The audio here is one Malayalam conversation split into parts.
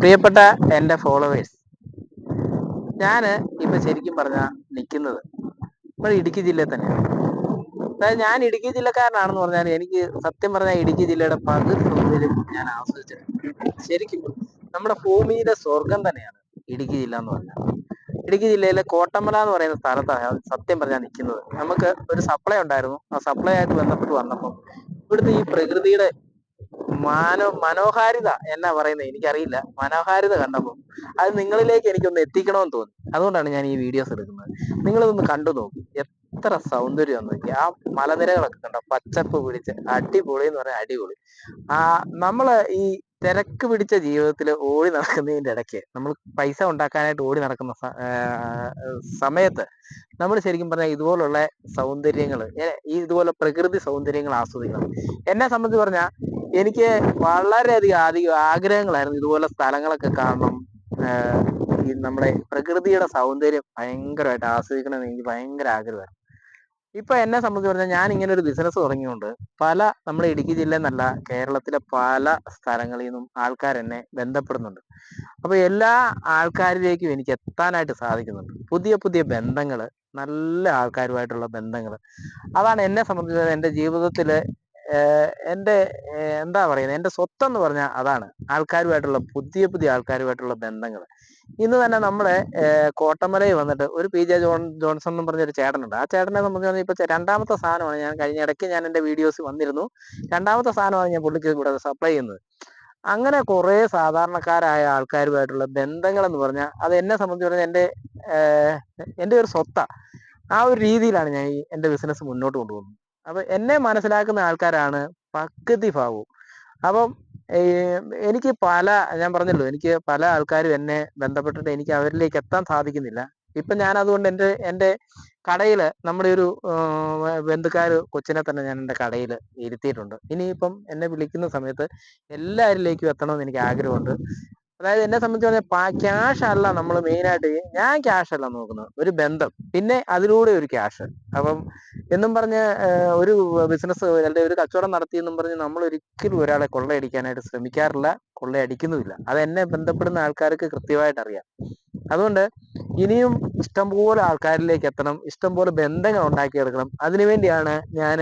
പ്രിയപ്പെട്ട എൻ്റെ ഫോളോവേഴ്സ്, ഞാൻ ഇപ്പം ശരിക്കും പറഞ്ഞാൽ നിൽക്കുന്നത് ഇപ്പോൾ ഇടുക്കി ജില്ലയിൽ തന്നെയാണ്. അതായത് ഞാൻ ഇടുക്കി ജില്ലക്കാരനാണെന്ന് പറഞ്ഞാൽ എനിക്ക് സത്യം പറഞ്ഞാൽ ഇടുക്കി ജില്ലയുടെ പകുതി സൗന്ദര്യം ഞാൻ ആസ്വദിച്ചിട്ടുണ്ട്. ശരിക്കും നമ്മുടെ ഭൂമിയിലെ സ്വർഗം തന്നെയാണ് ഇടുക്കി ജില്ല എന്ന് പറഞ്ഞാൽ. ഇടുക്കി ജില്ലയിലെ കോട്ടമല എന്ന് പറയുന്ന സ്ഥലത്താണ് സത്യം പറഞ്ഞാൽ നിൽക്കുന്നത്. നമുക്ക് ഒരു സപ്ലൈ ഉണ്ടായിരുന്നു. ആ സപ്ലൈ ആയിട്ട് ബന്ധപ്പെട്ട് വന്നപ്പോൾ ഇവിടുത്തെ ഈ പ്രകൃതിയുടെ മനോഹാരിത എന്നാ പറയുന്നത് എനിക്കറിയില്ല. മനോഹാരിത കണ്ടപ്പോൾ അത് നിങ്ങളിലേക്ക് എനിക്കൊന്ന് എത്തിക്കണമെന്ന് തോന്നി. അതുകൊണ്ടാണ് ഞാൻ ഈ വീഡിയോസ് എടുക്കുന്നത്. നിങ്ങളിതൊന്ന് കണ്ടു നോക്കും, എത്ര സൗന്ദര്യം നോക്കി. ആ മലനിരകളൊക്കെ കണ്ടോ, പച്ചപ്പ് പിടിച്ച് അടിപൊളി എന്ന് പറയാൻ അടിപൊളി. നമ്മള് ഈ തിരക്ക് പിടിച്ച ജീവിതത്തിൽ ഓടി നടക്കുന്നതിന്റെ ഇടയ്ക്ക് നമ്മൾ പൈസ ഉണ്ടാക്കാനായിട്ട് ഓടി നടക്കുന്ന സമയത്ത് നമ്മൾ ശരിക്കും പറഞ്ഞാൽ ഇതുപോലുള്ള സൗന്ദര്യങ്ങൾ, ഇതുപോലെ പ്രകൃതി സൗന്ദര്യങ്ങൾ ആസ്വദിക്കണം. എന്നെ സംബന്ധിച്ച് പറഞ്ഞാൽ എനിക്ക് വളരെയധികം ആഗ്രഹങ്ങളായിരുന്നു ഇതുപോലെ സ്ഥലങ്ങളൊക്കെ കാണണം. ഈ നമ്മുടെ പ്രകൃതിയുടെ സൗന്ദര്യം ഭയങ്കരമായിട്ട് ആസ്വദിക്കണമെന്ന് എനിക്ക് ഭയങ്കര ആഗ്രഹമായിരുന്നു. ഇപ്പൊ എന്നെ സംബന്ധിച്ച് പറഞ്ഞാൽ ഞാൻ ഇങ്ങനെ ഒരു ബിസിനസ് തുടങ്ങിയുകൊണ്ട് നമ്മുടെ ഇടുക്കി ജില്ല എന്നല്ല, കേരളത്തിലെ പല സ്ഥലങ്ങളിൽ നിന്നും ആൾക്കാർ എന്നെ ബന്ധപ്പെടുന്നുണ്ട്. അപ്പൊ എല്ലാ ആൾക്കാരിലേക്കും എനിക്ക് എത്താനായിട്ട് സാധിക്കുന്നുണ്ട്. പുതിയ പുതിയ ബന്ധങ്ങൾ, നല്ല ആൾക്കാരുമായിട്ടുള്ള ബന്ധങ്ങൾ, അതാണ് എന്നെ സംബന്ധിച്ച് എൻ്റെ ജീവിതത്തിൽ എൻ്റെ എന്താ പറയുന്നത്, എൻ്റെ സ്വത്തെന്ന് പറഞ്ഞാൽ അതാണ്. ആൾക്കാരുമായിട്ടുള്ള പുതിയ പുതിയ ആൾക്കാരുമായിട്ടുള്ള ബന്ധങ്ങൾ. ഇന്ന് തന്നെ നമ്മുടെ കോട്ടമലയിൽ വന്നിട്ട് ഒരു PJ ജോൺസൺ എന്ന് പറഞ്ഞൊരു ചേട്ടനുണ്ട്. ആ ചേട്ടനെ സംബന്ധിച്ച് പറഞ്ഞാൽ ഇപ്പൊ രണ്ടാമത്തെ സാധനമാണ്. ഞാൻ കഴിഞ്ഞ ഇടയ്ക്ക് ഞാൻ എൻ്റെ വീഡിയോസ് വന്നിരുന്നു. രണ്ടാമത്തെ സാധനമാണ് ഞാൻ പുള്ളിക്ക് ഇവിടെ സപ്ലൈ ചെയ്യുന്നത്. അങ്ങനെ കുറെ സാധാരണക്കാരായ ആൾക്കാരുമായിട്ടുള്ള ബന്ധങ്ങൾ എന്ന് പറഞ്ഞാൽ അത് എന്നെ സംബന്ധിച്ച് പറഞ്ഞാൽ എൻ്റെ ഒരു സ്വത്താ. ആ ഒരു രീതിയിലാണ് ഞാൻ എൻ്റെ ബിസിനസ് മുന്നോട്ട് കൊണ്ടുപോകുന്നത്. അപ്പൊ എന്നെ മനസ്സിലാക്കുന്ന ആൾക്കാരാണ് പകുതി ഭാഗവും. അപ്പം എനിക്ക് ഞാൻ പറഞ്ഞല്ലോ, എനിക്ക് പല ആൾക്കാരും എന്നെ ബന്ധപ്പെട്ടിട്ട് എനിക്ക് അവരിലേക്ക് എത്താൻ സാധിക്കുന്നില്ല. ഇപ്പൊ ഞാൻ അതുകൊണ്ട് എൻ്റെ കടയിൽ നമ്മുടെ ഒരു കൊച്ചിനെ തന്നെ ഞാൻ എൻ്റെ കടയിൽ ഇരുത്തിയിട്ടുണ്ട്. ഇനിയിപ്പം എന്നെ വിളിക്കുന്ന സമയത്ത് എല്ലാവരിലേക്കും എത്തണമെന്ന് എനിക്ക് ആഗ്രഹമുണ്ട്. അതായത് എന്നെ സംബന്ധിച്ച് പറഞ്ഞാൽ ക്യാഷ് അല്ല നമ്മൾ മെയിനായിട്ട്, ഞാൻ ക്യാഷ് അല്ല നോക്കുന്നത്, ഒരു ബന്ധം, പിന്നെ അതിലൂടെ ഒരു ക്യാഷ്. അപ്പം എന്നും പറഞ്ഞ് ഒരു ബിസിനസ് അല്ലെങ്കിൽ ഒരു കച്ചവടം നടത്തിയെന്നും പറഞ്ഞ് നമ്മൾ ഒരിക്കലും ഒരാളെ കൊള്ളയടിക്കാനായിട്ട് ശ്രമിക്കാറില്ല, കൊള്ളയടിക്കുന്നുമില്ല. അത് എന്നെ ബന്ധപ്പെടുന്ന ആൾക്കാർക്ക് കൃത്യമായിട്ട് അറിയാം. അതുകൊണ്ട് ഇനിയും ഇഷ്ടംപോലെ ആൾക്കാരിലേക്ക് എത്തണം, ഇഷ്ടംപോലെ ബന്ധങ്ങൾ ഉണ്ടാക്കിയെടുക്കണം. അതിനുവേണ്ടിയാണ് ഞാൻ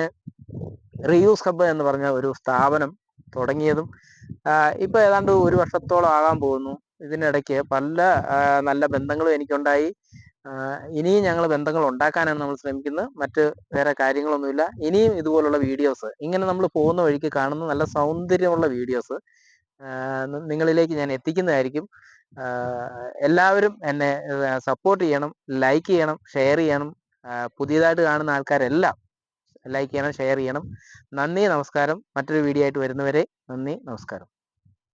റീയൂസ് ഹബ്ബ് എന്ന് പറഞ്ഞ ഒരു സ്ഥാപനം തുടങ്ങിയതും. ഇപ്പൊ ഏതാണ്ട് 1 വർഷത്തോളം ആകാൻ പോകുന്നു. ഇതിനിടയ്ക്ക് പല നല്ല ബന്ധങ്ങളും എനിക്കുണ്ടായി. ഇനിയും ഞങ്ങൾ ബന്ധങ്ങൾ ഉണ്ടാക്കാനാണ് നമ്മൾ ശ്രമിക്കുന്നത്. മറ്റ് വേറെ കാര്യങ്ങളൊന്നുമില്ല. ഇനിയും ഇതുപോലുള്ള വീഡിയോസ്, ഇങ്ങനെ നമ്മൾ പോകുന്ന വഴിക്ക് കാണുന്ന നല്ല സൗന്ദര്യമുള്ള വീഡിയോസ് നിങ്ങളിലേക്ക് ഞാൻ എത്തിക്കുന്നതായിരിക്കും. എല്ലാവരും എന്നെ സപ്പോർട്ട് ചെയ്യണം, ലൈക്ക് ചെയ്യണം, ഷെയർ ചെയ്യണം. പുതിയതായിട്ട് കാണുന്ന ആൾക്കാരെല്ലാം ലൈക്ക് ചെയ്യണം, ഷെയർ ചെയ്യണം. നന്ദി, നമസ്കാരം. മറ്റൊരു വീഡിയോ ആയിട്ട് വരുന്നവരെ നന്ദി, നമസ്കാരം.